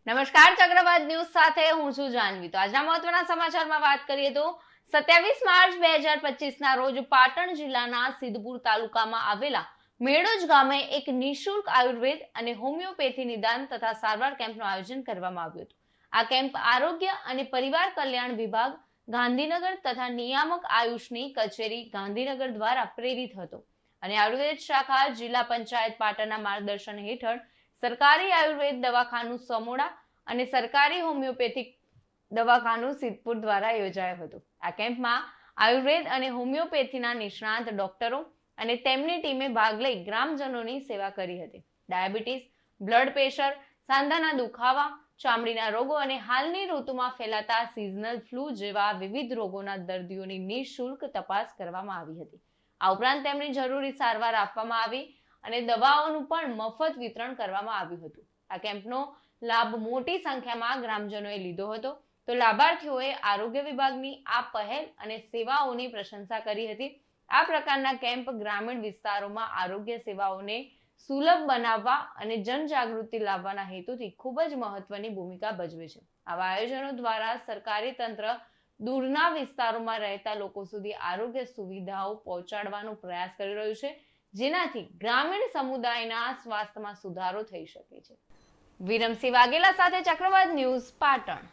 નમસ્કાર, ચક્રવાત ન્યૂઝ સાથે હું છું જાનવી। તો આજના મહત્વના સમાચારમાં વાત કરીએ તો 27 માર્ચ 2025 ના રોજ પાટણ જિલ્લાના સિદ્ધપુર તાલુકામાં આવેલા મેડોજ ગામે એક નિઃશુલ્ક આયુર્વેદ અને હોમિયોપેથી નિદાન તથા સારવાર કેમ્પનું આયોજન કરવામાં આવ્યું હતું। આ કેમ્પ આરોગ્ય અને પરિવાર કલ્યાણ વિભાગ ગાંધીનગર તથા નિયામક આયુષની કચેરી ગાંધીનગર દ્વારા પ્રેરિત હતો અને આયુર્વેદ શાખા જિલ્લા પંચાયત પાટણના માર્ગદર્શન હેઠળ સરકારી આયુર્વેદ દવાખાનું સમોડા અને સરકારી હોમિયોપેથિક દવાખાનું સિદ્ધપુર દ્વારા યોજાયો હતો। આ કેમ્પમાં આયુર્વેદ અને હોમિયોપેથીના નિષ્ણાત ડોક્ટરો અને તેમની ટીમે ભાગ લઈ ગ્રામજનોની સેવા કરી હતી। ડાયાબિટીસ, બ્લડ પ્રેશર, સાંધાના દુખાવા, ચામડીના રોગો અને હાલની ઋતુમાં ફેલાતા સિઝનલ ફ્લૂ જેવા વિવિધ રોગોના દર્દીઓની નિઃશુલ્ક તપાસ કરવામાં આવી હતી। આ ઉપરાંત તેમની જરૂરી સારવાર આપવામાં આવી અને દવાઓનું પણ મફત વિતરણ કરવામાં આવ્યું હતું। આ કેમ્પનો લાભ મોટી સંખ્યામાં ગ્રામજનોએ લીધો હતો તો લાભાર્થીઓએ આરોગ્ય વિભાગની આ પહેલ અને સેવાઓની પ્રશંસા કરી હતી। આ પ્રકારના કેમ્પ ગ્રામીણ વિસ્તારોમાં આરોગ્ય સેવાઓને સુલભ બનાવવા અને જનજાગૃતિ લાવવાના હેતુથી ખૂબ જ મહત્વની ભૂમિકા ભજવે છે। આવા આયોજનો દ્વારા સરકારી તંત્ર દૂરના વિસ્તારોમાં રહેતા લોકો સુધી આરોગ્ય સુવિધાઓ પહોંચાડવાનો પ્રયાસ કરી રહ્યું છે, જેનાથી ગ્રામીણ સમુદાયના સ્વાસ્થ્યમાં સુધારો થઈ શકે છે। વિરમસિંહ વાઘેલા સાથે ચક્રવાત ન્યૂઝ, પાટણ।